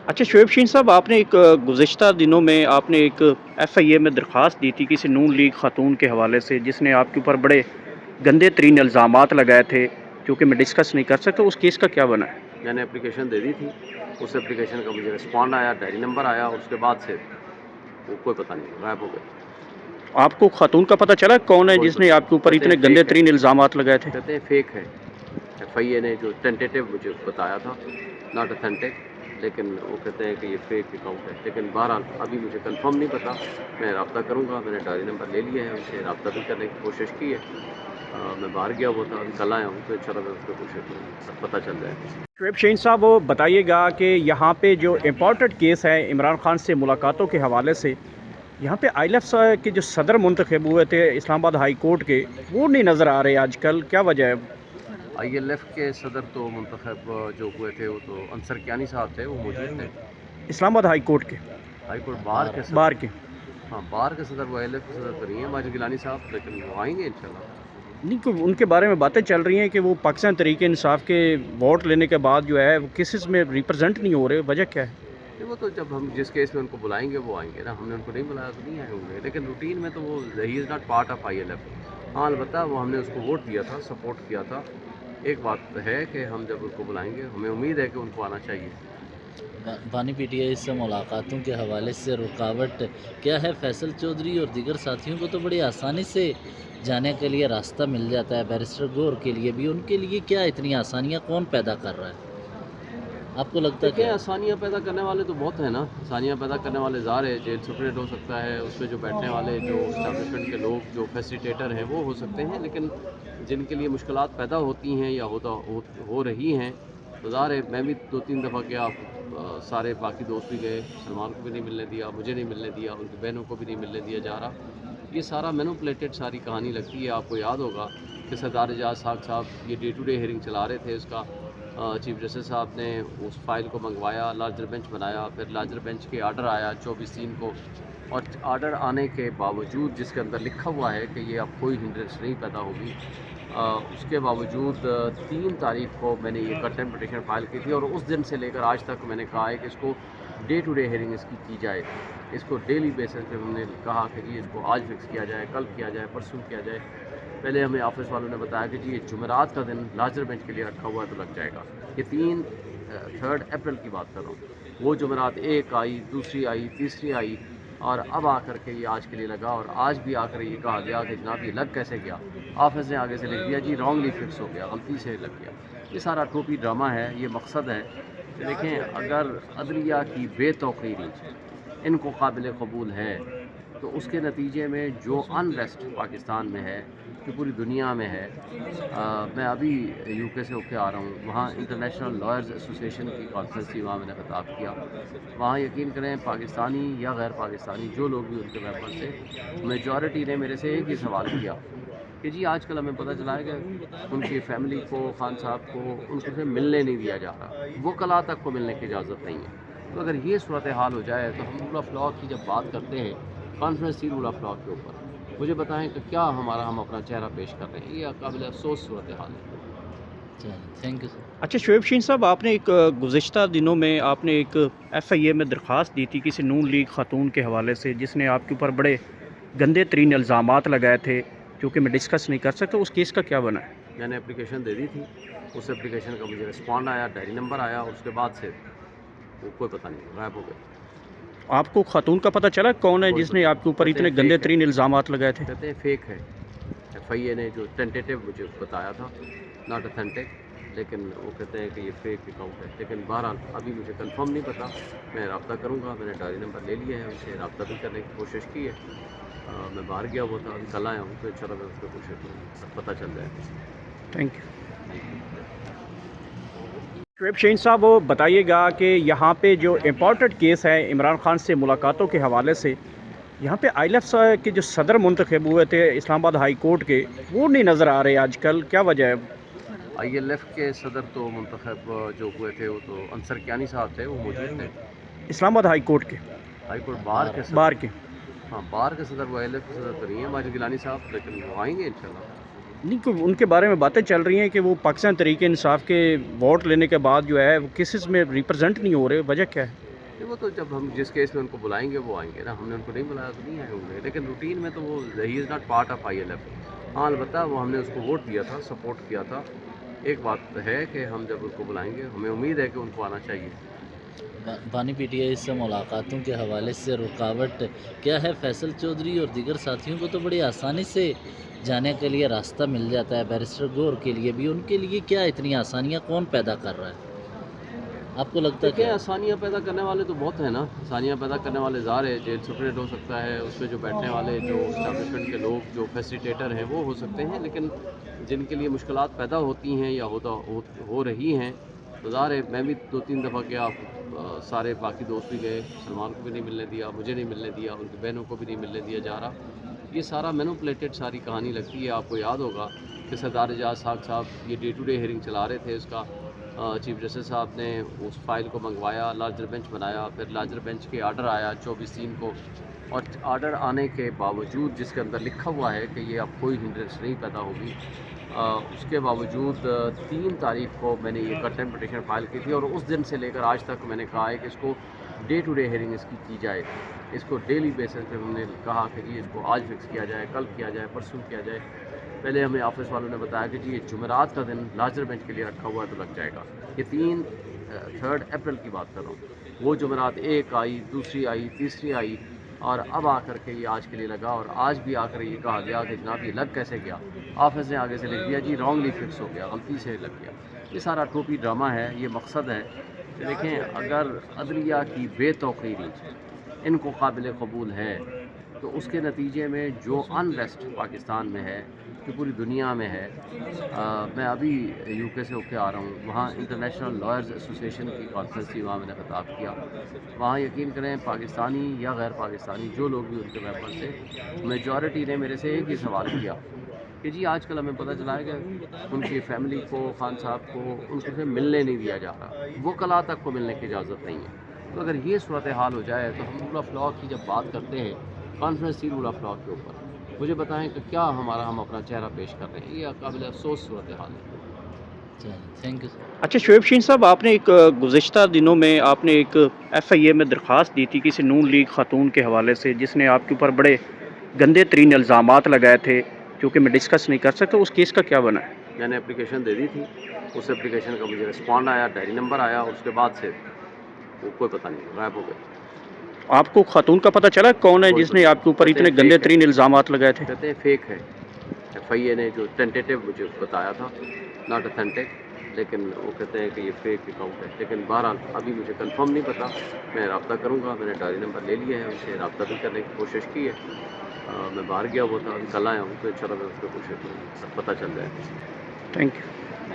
अच्छा शोएब शीन साहब, आपने एक गुज़िश्ता दिनों में आपने एक एफआईए में दरख्वास्त दी थी किसी नून लीग खातून के हवाले से, जिसने आपके ऊपर बड़े गंदे तरीन इल्ज़ामात लगाए थे, जो कि मैं डिस्कस नहीं कर सकता। उस केस का क्या बना है? मैंने एप्लीकेशन दे दी थी। उस एप्लीकेशन का मुझे रिस्पॉन्ड आया, डायरी नंबर आया और उसके बाद से वो कोई पता नहीं, गायब हो गए। आपको खातून का पता चला कौन है कोई जिसने आपके ऊपर कहते हैं इतने गंदे फेक है, तरीन इल्ज़ामात लगाए थे? कहते हैं फेक है। एफआईए ने जो टेंटेटिव मुझे बताया था, नॉट ऑथेंटिक, लेकिन वो कहते हैं कि ये फेक अकाउंट है। लेकिन बहरहाल अभी मुझे कंफर्म नहीं पता, मैं रब्ता करूँगा। मैंने डायरी नंबर ले लिया है, उनसे रब्ता भी करने की कोशिश की है। मैं बाहर गया हुआ था, अभी कल आया हूँ, तो इंशाल्लाह मैं उसको कोशिश करूँगा, पता चल जाएगा। शोएब शीन साहब, वो बताइएगा कि यहाँ पे जो इम्पोर्टेड केस है इमरान खान से मुलाकातों के हवाले से, यहाँ पे आईएलएफ के जो सदर मुंतखब हुए थे इस्लामाबाद हाई कोर्ट के, वो नहीं नज़र आ रहे आजकल, क्या वजह है? आईएलएफ के सदर तो मुंतखब जो हुए थे वो तो अंसर कियानी साहब थे, वो मौजूद थे। इस्लामाबाद हाई कोर्ट के हाई कोर्ट बार के बार सदर, के हाँ बार के सदर वो आईएलएफ के सदर तो नहीं है माजिद गिलानी साहब, लेकिन वो आएंगे इंशाल्लाह। नहीं, उनके बारे में बातें चल रही हैं कि वो पाकिस्तान तहरीक इंसाफ के वोट लेने के बाद जो है वो केसेस में रिप्रेजेंट नहीं हो रहे, वजह क्या है? नहीं, वो तो जब हम जिस केस में उनको बुलाएंगे वो आएंगे ना, हमने उनको नहीं बुलाया तो नहीं आए होंगे, लेकिन रूटीन में तो वो ही is not part of ILF. हाँ अलबत्ता वो हमने उसको वोट दिया था, सपोर्ट किया था। एक बात है कि हम जब उनको बुलाएंगे हमें उम्मीद है कि उनको आना चाहिए। बानी पीटीआई से मुलाकातों के हवाले से रुकावट क्या है? फैसल चौधरी और दीगर साथियों को तो बड़ी आसानी से जाने के लिए रास्ता मिल जाता है, बैरिस्टर गौर के लिए भी। उनके लिए क्या इतनी आसानियाँ कौन पैदा कर रहा है, आपको लगता है देखिए क्या? आसानियाँ पैदा करने वाले तो बहुत हैं ना, आसानियाँ पैदा करने वाले ज़ाहिर है जेल सुपरिटेंडेंट हो सकता है, उसमें जो बैठने वाले जो इस्टेब्लिशमेंट के लोग जो फैसिलिटेटर हैं वो हो सकते हैं, लेकिन जिनके लिए मुश्किलात पैदा होती हैं या हो रही हैं, तो ज़ाहिर है मैं भी 2-3 दफ़ा गया, सारे बाकी दोस्त भी गए, सलमान को भी नहीं मिलने दिया, मुझे नहीं मिलने दिया, उनकी बहनों को भी नहीं मिलने दिया जा रहा। ये सारा मैनिपुलेटेड सारी कहानी लगती है। आपको याद होगा कि सरदार एजाज साहब ये डे टू डे हियरिंग चला रहे थे, उसका चीफ जस्टिस साहब ने उस फाइल को मंगवाया, लार्जर बेंच बनाया, फिर लार्जर बेंच के आर्डर आया 24/3 को, और आर्डर आने के बावजूद जिसके अंदर लिखा हुआ है कि ये अब कोई हिंड्रेंस नहीं पैदा होगी, उसके बावजूद 3 तारीख को मैंने ये कंटेम्प्ट पिटीशन फाइल की थी, और उस दिन से लेकर आज तक मैंने कहा है कि इसको डे टू डे हियरिंग इसकी की जाए, इसको डेली बेसिस पे हमने कहा कि जी इसको आज फिक्स किया जाए, कल किया जाए, परसों किया जाए। पहले हमें ऑफिस वालों ने बताया कि जी ये जुमेरात का दिन लार्जर बेंच के लिए रखा हुआ है तो लग जाएगा। ये 3 अप्रैल की बात कर रहा हूँ, वो जुमेरात एक आई, दूसरी आई, तीसरी आई, और अब आकर के ये आज के लिए लगा, और आज भी आकर ये कहा गया कि जनाब ये लग कैसे गया। ऑफिस ने आगे से लिख दिया जी रॉन्गली फिक्स हो गया, गलती से लग गया। ये सारा टोपी ड्रामा है, ये मकसद है। देखें अगर अदलिया की बेतौकीरी इनको काबिल कबूल है, तो उसके नतीजे में जो अनरेस्ट पाकिस्तान में है, कि पूरी दुनिया में है, मैं अभी यूके से होकर आ रहा हूँ, वहाँ इंटरनेशनल लॉयर्स एसोसिएशन की कॉन्फ्रेंस थी, वहाँ मैंने खिताब किया। वहाँ यकीन करें पाकिस्तानी या गैर पाकिस्तानी जो लोग भी उनके मेंबर थे, मेजॉरिटी ने मेरे से एक ही सवाल किया कि जी आजकल हमें पता चला है कि उनकी फैमिली को, खान साहब को, उनको से मिलने नहीं दिया जा रहा, वकला तक को मिलने की इजाज़त नहीं है। तो अगर ये सूरत हाल हो जाए तो हम रूल ऑफ लॉ की जब बात करते हैं, कॉन्फ्रेंस थी रूल ऑफ लॉ के ऊपर, मुझे बताएं कि क्या हम अपना चेहरा पेश कर रहे हैं। ये काबिल अफसोस सूरत हाल है। Thank you sir. अच्छा शोएब शीन साहब, आपने एक गुज़िश्ता दिनों में आपने एक एफआईए में दरख्वास्त दी थी किसी नून लीग खातून के हवाले से, जिसने आपके ऊपर बड़े गंदे तरीन इल्ज़ामात लगाए थे, जो कि मैं डिस्कस नहीं कर सकता। उस केस का क्या बना है? मैंने एप्लीकेशन दे दी थी, उस एप्लीकेशन का मुझे रिस्पॉन्ड आया, डायरी नंबर आया, और उसके बाद से वो कोई पता नहीं, गायब हो गए। आपको खातून का पता चला कौन है जिसने आपके ऊपर कहते हैं इतने गंदे फेक है, तरीन इल्ज़ामात लगाए थे? कहते हैं फेक है। एफआईए ने जो टेंटेटिव मुझे बताया था, नॉट ऑथेंटिक, लेकिन वो कहते हैं कि ये फेक अकाउंट है। लेकिन बहरहाल अभी मुझे कंफर्म नहीं पता, मैं रब्ता करूँगा। मैंने डायरी नंबर ले लिया है, उनसे रब्ता भी करने की कोशिश की है। मैं बाहर गया हुआ था, अभी कल आया हूँ, तो इंशाल्लाह मैं उसको कोशिश करूँगा, पता चल जाएगा। Thank you. शोएब शीन साहब, वो बताइएगा कि यहाँ पे जो इम्पोर्टेड केस है इमरान खान से मुलाकातों के हवाले से, यहाँ पे आईएलएफ के जो सदर मुंतखब हुए थे इस्लामाबाद हाई कोर्ट के, वो नहीं नज़र आ रहे आजकल, क्या वजह है? आईएलएफ के सदर तो मुंतखब जो हुए थे वो तो अंसर कियानी साहब थे, वो मौजूद थे। इस्लामाबाद हाई कोर्ट के हाई कोर्ट बार के बार सदर, के हाँ बार के सदर वो आईएलएफ के सदर तो नहीं है माजिद गिलानी साहब, लेकिन वो आएंगे इंशाल्लाह। नहीं, उनके बारे में बातें चल रही हैं कि वो पाकिस्तान तहरीक इंसाफ के वोट लेने के बाद जो है वो केसेस में रिप्रेजेंट नहीं हो रहे, वजह क्या है? وہ تو جب ہم جس کیس میں ان کو بلائیں گے وہ آئیں گے نا. ہم نے ان کو نہیں بلایا تو نہیں آئے ہوں گے, لیکن روٹین میں تو وہ ہی is not part of ILF. ہاں البتہ وہ ہم نے اس کو ووٹ دیا تھا, سپورٹ کیا تھا. ایک بات ہے کہ ہم جب ان کو بلائیں گے ہمیں امید ہے کہ ان کو آنا چاہیے. بانی PTI سے ملاقاتوں کے حوالے سے رکاوٹ کیا ہے؟ فیصل چودھری اور دیگر ساتھیوں کو تو بڑی آسانی سے جانے کے لیے راستہ مل جاتا ہے, بیرسٹر گور کے لیے بھی. ان کے لیے کیا اتنی آسانیاں کون پیدا کر رہا ہے, آپ کو لگتا ہے دیکھیں کیا؟ آسانیاں پیدا کرنے والے تو بہت ہیں نا. آسانیاں پیدا کرنے والے ظاہر ہے, جیل سپرنٹ ہو سکتا ہے, اس میں جو بیٹھنے والے جو اسٹیبلشمنٹ کے لوگ جو فیسیلیٹیٹر ہیں وہ ہو سکتے ہیں, لیکن جن کے لیے مشکلات پیدا ہوتی ہیں یا ہو رہی ہیں تو ظاہر ہے. میں بھی 2-3 دفعہ گیا, سارے باقی دوست بھی گئے, سلمان کو بھی نہیں ملنے دیا, مجھے نہیں ملنے دیا, ان کی بہنوں کو بھی نہیں ملنے دیا جا رہا. یہ سارا مینوپولیٹڈ ساری کہانی لگتی ہے. آپ کو یاد ہوگا کہ سردار اعجاز صاحب یہ ڈے ٹو ڈے ہیئرنگ چلا رہے تھے. اس کا چیف جسٹس صاحب نے اس فائل کو منگوایا, لارجر بینچ بنایا, پھر لارجر بینچ کے آرڈر آیا 24/3 کو, اور آرڈر آنے کے باوجود جس کے اندر لکھا ہوا ہے کہ یہ اب کوئی ہنڈرنس نہیں پیدا ہوگی, اس کے باوجود 3 تاریخ کو میں نے یہ کنٹمپٹ پٹیشن فائل کی تھی. اور اس دن سے لے کر آج تک میں نے کہا ہے کہ اس کو ڈے ٹو ڈے ہیئرنگ اس کی جائے, اس کو ڈیلی بیسس پہ ہم نے کہا کہ جی اس کو آج فکس کیا جائے, کل کیا جائے, پرسوں کیا جائے. پہلے ہمیں آفس والوں نے بتایا کہ جی یہ جمعرات کا دن لارجر بینچ کے لیے رکھا ہوا ہے تو لگ جائے گا. یہ 3 اپریل کی بات کر رہا ہوں. وہ جمعرات ایک آئی, دوسری آئی, تیسری آئی, اور اب آ کر کے یہ آج کے لیے لگا. اور آج بھی آ کر یہ کہا گیا کہ جناب یہ لگ کیسے گیا. آفس نے آگے سے لکھ دیا جی رانگلی فکس ہو گیا, غلطی سے لگ گیا. یہ سارا ٹوپی ڈرامہ ہے. یہ مقصد ہے کہ دیکھیں اگر عدلیہ کی بے توقیری ان کو قابل قبول ہے تو اس کے نتیجے میں جو انریسٹ پاکستان میں ہے, جو پوری دنیا میں ہے, میں ابھی UK سے ہو کے آ رہا ہوں, وہاں انٹرنیشنل لائرز ایسوسیشن کی کانفرنس تھی, وہاں میں نے خطاب کیا. وہاں یقین کریں پاکستانی یا غیر پاکستانی جو لوگ بھی ان کے ممبر تھے, میجورٹی نے میرے سے ایک ہی سوال کیا کہ جی آج کل ہمیں پتہ چلا ہے کہ ان کی فیملی کو, خان صاحب کو, ان سے ملنے نہیں دیا جا رہا, وکلاء تک کو ملنے کی اجازت نہیں ہے. تو اگر یہ صورتحال ہو جائے تو ہم رول آف لاء کی جب بات کرتے ہیں, کانفرنس تھی رول آف لاء کے اوپر, مجھے بتائیں کہ کیا ہم اپنا چہرہ پیش کر رہے ہیں. یہ قابل افسوس صورتحال ہے. Thank you. اچھا شعیب شہین صاحب, آپ نے ایک گزشتہ دنوں میں آپ نے ایک FIA میں درخواست دی تھی کسی نون لیگ خاتون کے حوالے سے, جس نے آپ کے اوپر بڑے گندے ترین الزامات لگائے تھے جو کہ میں ڈسکس نہیں کر سکتا. اس کیس کا کیا بنا ہے؟ میں نے اپلیکیشن دے دی تھی, اس اپلیکیشن کا مجھے رسپانڈ آیا, ڈائری نمبر آیا, اور اس کے بعد سے وہ کوئی پتہ نہیں, غائب ہو گئے. آپ کو خاتون کا پتہ چلا کون ہے جس نے آپ کے اوپر اتنے گندے ترین الزامات لگائے تھے؟ کہتے ہیں فیک ہے. FIA نے جو ٹینٹیٹیو مجھے بتایا تھا, ناٹ اتھینٹک, لیکن وہ کہتے ہیں کہ یہ فیک اکاؤنٹ ہے. لیکن بہرحال ابھی مجھے کنفرم نہیں پتا, میں رابطہ کروں گا. میں نے ڈائری نمبر لے لیا ہے, ان سے رابطہ بھی کرنے کی کوشش کی ہے. میں باہر گیا ہوا تھا, کل آیا ہوں, تو انشاءاللہ میں اس کو کوشش کروں گا, پتہ چل جائے. Thank you.